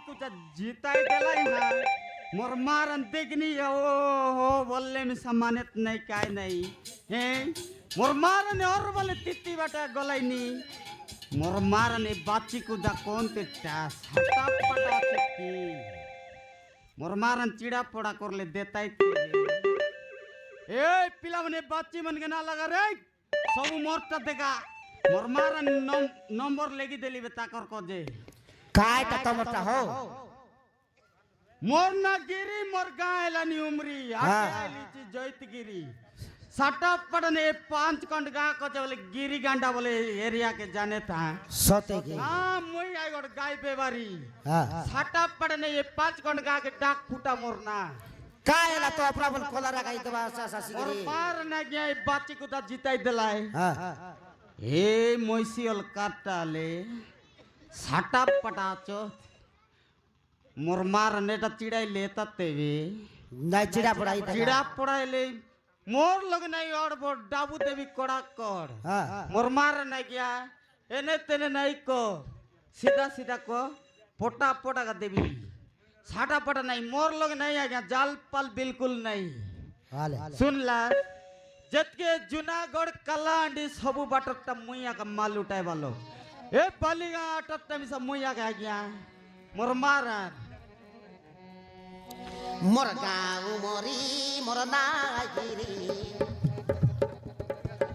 को जीताई दिलाई हाँ मोर मारन देखनी ओ बोलले में सम्मानित नहीं काय नहीं हैं मोर मारन और बोले तित्ती बाटा गलाइनी मोर मारन ए बाची को दा कौन ते टास हटा पटा की मोर मारन चिड़ा पोड़ा कर ले देताई ए पिला मने बाची मन के ना लगा रे सब मोरटा देखा मोर मारन नंबर लेगी देली बेता कर को जे काय का तमटा हो मोर ना गिरी मोर गायलानी उमरी आली ची जयतगिरी साटा पड़ने 5 कंड गा को बोले गिरी गांडा बोले एरिया के जाने था सते के हां मोई आई गोड गाय बेवारी हां साटा पड़ने ये 5 कंड गा के डाक फूटा मोरना कायला तो अपना बल कोलारा गाई दबा सासी और गिरी पार ना गया बाची को ता जिताई दिलाए हां ए मोइसियल काटाले साटा पटाचो मोर मार नेटा चिड़ाई लेता तेवे ना चिड़ा पड़ाई चिड़ा पड़ाई ले मोर लोग नहीं और बोर डाबू देवी कोड़ा कोड़ हां मोर मार नहीं गया एने तेने नहीं को सीधा सीधा को पोटा पोटा का देवी साटा पटा नहीं मोर लोग नहीं आ गया जाल पल बिल्कुल नहीं हाले सुन ला जत के जुनागढ़ कलांडी सबु बाटटा मुइया का माल उठाए वालो ए पालीगा टट्टा में सब मुइया का गया मोर मारा मोर गाँव मोरी मोर नागिरी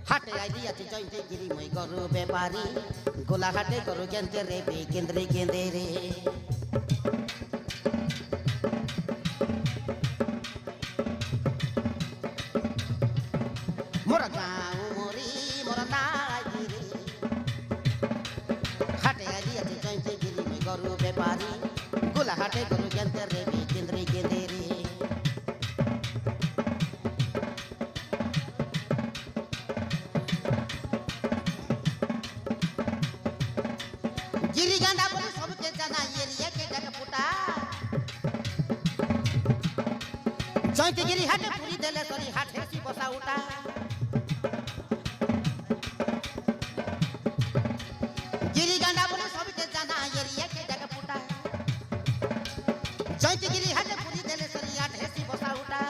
हाटे आई दिया जयते गिरी मैं गरु व्यापारी गोला हाटे गरु गेंदे रे बे केंद्रे गेंदे रे मोर गाँव मोरी मोर नागिरी हाटे आई दिया जयते गिरी मैं गरु व्यापारी गोला हाटे गरु गेंदे रे बे केंद्रे गेंदे रे गिरी गांडा बोले सबके जाना एरिया के जगह पुटा जयते गिरी हाटे पूरी देले सरी हाट हेसी बसा उठा गिरी गांडा बोले सबके जाना एरिया के जगह पुटा जयते गिरी हाटे पूरी देले सरी हाट हेसी बसा उठा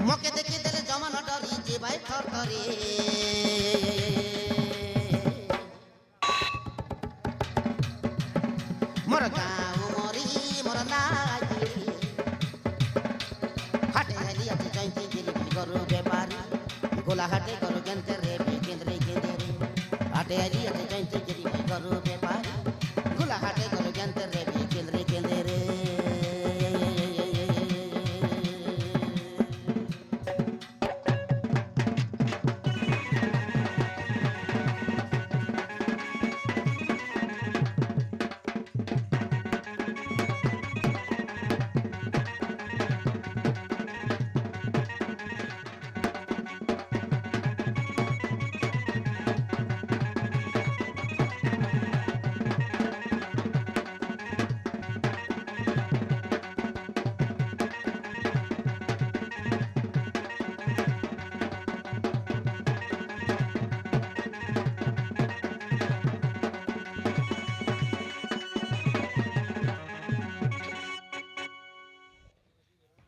मके देखि देले जमान डरी जे भाई थर थरे मोर गाँव मोरी मोर नागिरी हाटे हेली आते जयते गिरी गरु व्यापारी गोला हाटे गरु गेंदे रे बे केंद्रे गेंदे रे हाटे हेली आते जयते गिरी गरु व्यापारी गोला हाटे गरु गेंदे रे बे केंद्रे गेंदे रे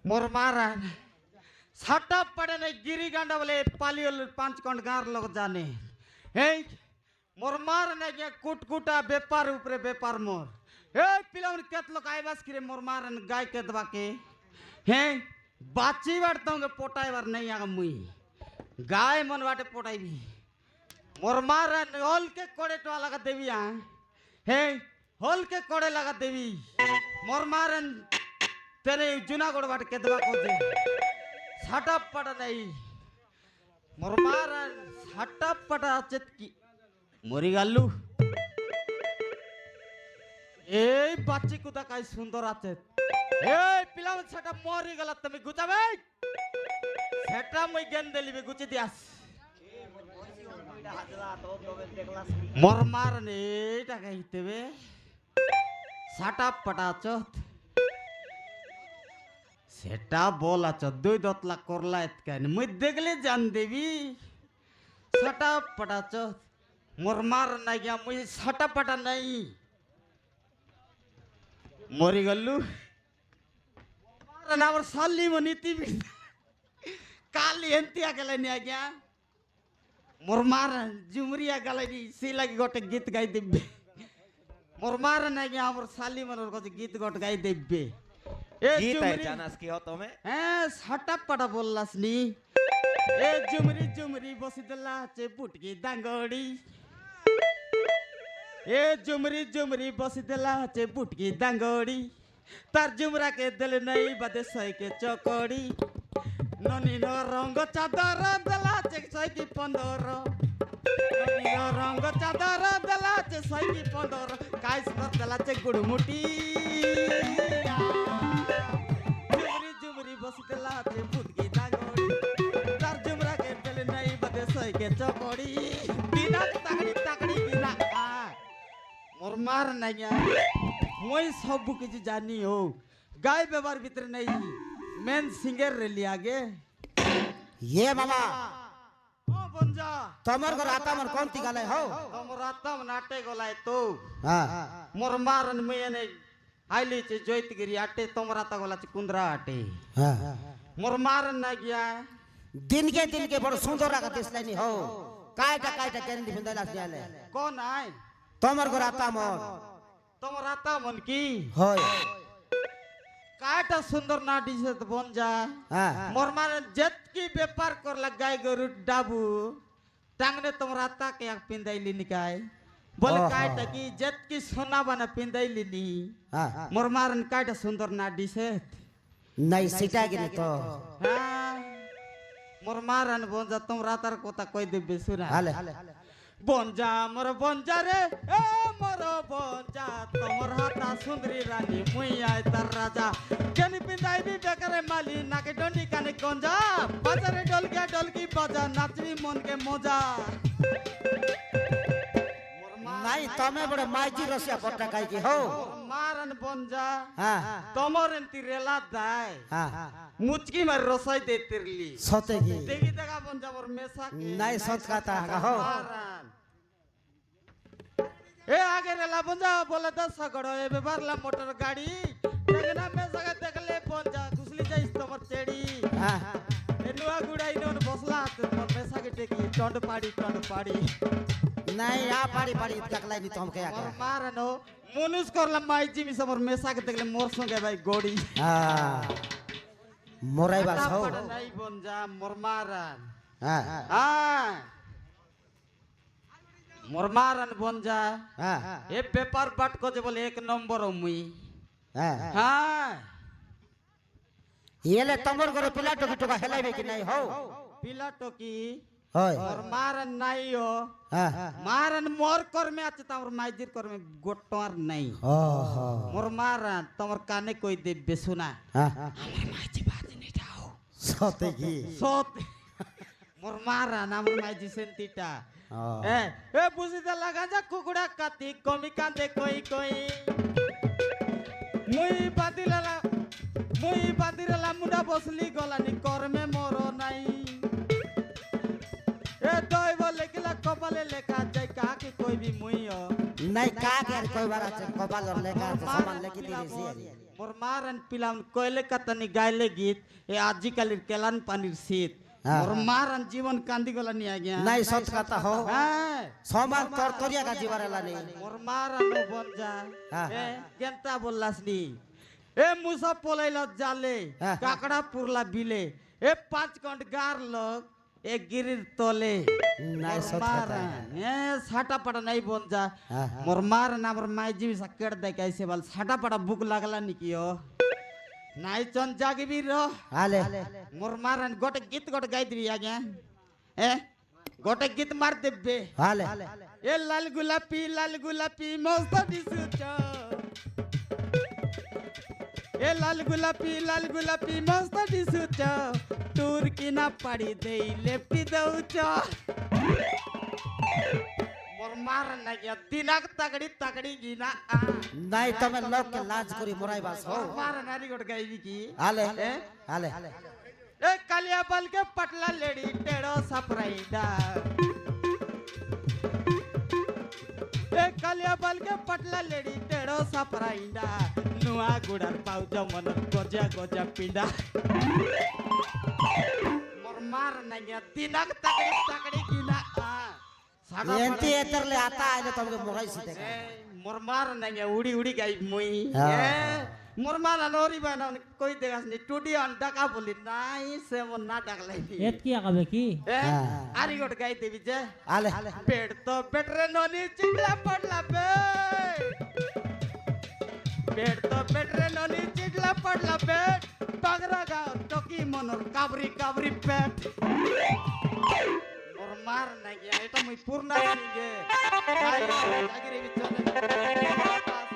मोर मारा साटा पड़े नहीं गिरी गांडा बोले पालियल 5 कंड गार लोग जाने हे मोर मार नहीं गया कुटकुटा व्यापार ऊपरे व्यापार मोर ए पिलावन केत लोग आए बस करे मोर मारन गाय के दबा के हे बाची बाड़ता हूँ पोटाई बार नहीं आगा मुई गाय मन बाटे पोटाई भी मोर मारन होल के कोड़े टो लगा देवी यहाँ हे होल के कोड़े लगा देवी मोर मारन तेरे जुनागढ़ बाट के दबा को दे साटा पड़ा नहीं मोर मारन साटा पड़ा चेत की मोरी गालू ए बाच्ची को ता काई सुंदर आचे ए पिलावन साटा मोरी गला तमे गुचाबे सेटा মই गेन देली बे गुची दियास मोर मारन एटा कहितेबे साटा पड़ा चोत सेटा बोला च दुई दतला करला एतकान मुई देखले जान देवी सटा पटा च मोर मार ना गया मुई सटा पटा नहीं মরিগলু আমার সাল্লি নীতি কালি এনতি গেলানি আজ্ঞা মোর মার জুমরিয়া গেলানি সেই লাগি গোটে গীত গাই দেবে মোর মার আজ্ঞা আমার সাল্লি মনের কাছে গীত গোটে গাই দেবে गीत है जानस की हो तुम्हें হ্যাঁ সাটাপ পাটা বললাস নি এ জুমরি জুমরি বসি দেলা চে বুটকি দাঙ্গড়ি এ জুমরি জুমরি বসি দেলা চে বুটকি দাঙ্গড়ি তার জুমরা কে দিল নাই বাদে সই কে চকড়ি ননি ন রঙ চাদর দেলা চে সই কি 15 ননি ন রঙ চাদর দেলা চে সই কি 15 কাইস কর দেলা চে গুড়মুটি জুমরি বসি দেলা চে বুটকি দাঙ্গড়ি তার জুমরা কে দিল নাই বাদে সই কে চকড়ি বিনা তাকড়ি তাকড়ি বিনা মোর মার নাই মই সব কিছু জানি হো গাই ব্যবহার ভিতরে নাই মেন সিঙ্গার রেলি আগে ये मामा ও বঞ্জা तमर घर आता मन कौन ती गाले हो তোমরা আত্ম নাটে গলায় তো हां মোর মারন মেনে আইলি চে জয়তগিরি আটে তোমরা তা গলা চে কুন্দ্রা আটে हां মোর মারন না গিয়া दिन के बड़ सुंदर का दिसलानी हो कायटा गैरेंटी बिंदाला दियाले কোন আই तमर घर आता मन তোমরা আত্ম মন কি होय কাটা সুন্দর না দিছে তো বঞ্জা हां মোর মারন যেতকি ব্যাপার করলা গাই গরু ডাবু টাংনে তোমরা আত্মা কে এক পিন্দাইলি নিকাই বলে কাটা কি যেতকি সোনা বানা পিন্দাইলি নি हां মোর মারন কাটা সুন্দর না দিছে नहीं सीटा गिने तो হ্যাঁ মোর মারন বঞ্জা তোমরা তার কথা কই দেবে শুনা हाले বঞ্জা মোর বঞ্জা রে এ মোর বঞ্জা তোমার হাতা সুন্দরী রানী মুই আই তার রাজা কেন পিন্দাইবি বেকারে মালি নাকে ডন্ডি কানে গঞ্জা বাজারে ডলকি বাজা নাচবি মনকে মজা नहीं तमे बड़े माइजी रसिया पट्टा काई की हो মারন বঞ্জা हां তোমার এন্তি রেলা দাই हां মুচকি মার রসাই দে তিরলি सते की দেখি দেখা বঞ্জা মোর মেসা नहीं सत कहता है हो মারন এ আগে রেলা বঞ্জা বলে 10 গড় এ বেবারলা মোটর গাড়ি দেখনা মেসা দেখলে বঞ্জা ঘুসলি যাইস তোমার চেড়ি हां এ নুয়া গুড়াই নন বসলা মোর মেসা কে টেকি টন্ড পাড়ি नहीं आ पाड़ी पाड़ी तकलाई नहीं तो हम क्या মোর মারনো মনুষ করলাম মাইজি মিসা মোর মেসা কে দেখলে মোর সঙ্গে ভাই গড়ি हां मोराई बास हो পাড়া নাই বঞ্জা মোর মারান हां হ্যাঁ মোর মারান বঞ্জা हां এ পেপার বাট কজে বলে এক নম্বর মুই हां হ্যাঁ ये ले तमर करे पिला टोकी टोका हेलाइबे कि नहीं हो পিলা টকি होय মোর মারান নাই ও हां মারান মোর কর্মে আছে তোমার মাইজির কর্মে গোটর নাই ओहो মোর মারান তোমার কানে কই দেবে শোনা हां আমার মাইজি বাজে নে যাও सते की সত মোর মারান আমার মাইজি সেন্তিটা ओ এ বুঝিতে লাগা যা কুকুড়া কাতি কমি কান্দে কই মুই বাদিরালা মুন্ডা বসলি গলানি কর্মে মর নাই এ দইব লেখিলা কপালে লেখা যাই কাকে কইবি মুইও नहीं का के कोई बार আছে কপাল और লেখা আছে সমান লেখি দিছি মোর মারান পিলাম কইলে কাতানি গাইলে গীত এ আজিকালির কেলান পানির শীত মোর মারান জীবন কান্দি গলা নি আজ্ঞা नहीं सच कहता हो হ্যাঁ समान तोर तोरिया का जीवन लानी মোর মারানো বঞ্জা হ্যাঁ। এ কেনতা বললাস নি এ মুসা পলাইলা জালে হ্যাঁ। কাকড়া পুরলা বিলে এ 5 ঘন্ট গার লোক এ গিরির তলে नहीं सच कहता এ সাটা পাটা নাই বঞ্জা হ্যাঁ। মোর মারান আমার মাইজি সাকেট দেখাইছে বল সাটা পাটা বুক লাগলা নাকি ও নাই চন জাগিবি র हाले মোর মারান গোটে গীত গোটে গাই দিবি আজ্ঞা এ গোটে গীত মার দেবে हाले এ লাল গোলাপি মস্ত দিসুচ এ লাল গোলাপি মস্ত দিসুচ তোর কিনা পাড়ি দেই লেপটি দউচ মোর মার না গিয়া দিনাক তাগড়ি গিনা नहीं तमे लोग के लाज करी मोराई बास हो মোর মার নারী গোট গাইবি কি हाले ए? हाले ए कालिया बल के पटला लेडी टेड़ो सपराइडा ए ए कालिया बाल के पटला लेडी टेढ़ो सापरा इंडा नुआ गुड़ार पाउज मन गजा गजा पिंडा मोर मार नहीं दिनक तकड़ी तकड़ी गिना साडा एंटी एतरले आता आले तुमके मोगाई सीते मोर मार नहीं उड़ी उड़ी गई मुई हाँ। मोर मार नोरी बना कोई देगास नहीं टूटी अंडा का बोली नहीं से वो नाटक लाई एत की आगे की हाँ। आरी गोट गाई देवी जे आले पेट तो बेटरे नोनी चिटला पडला पेट तो बेटरे नोनी चिटला पडला पेट बागरा गाव टोकी मनोर काबरी काबरी पेट मोर मार नाही गया এটা মই পূর্ণ সিংগে काय जागिरे विचार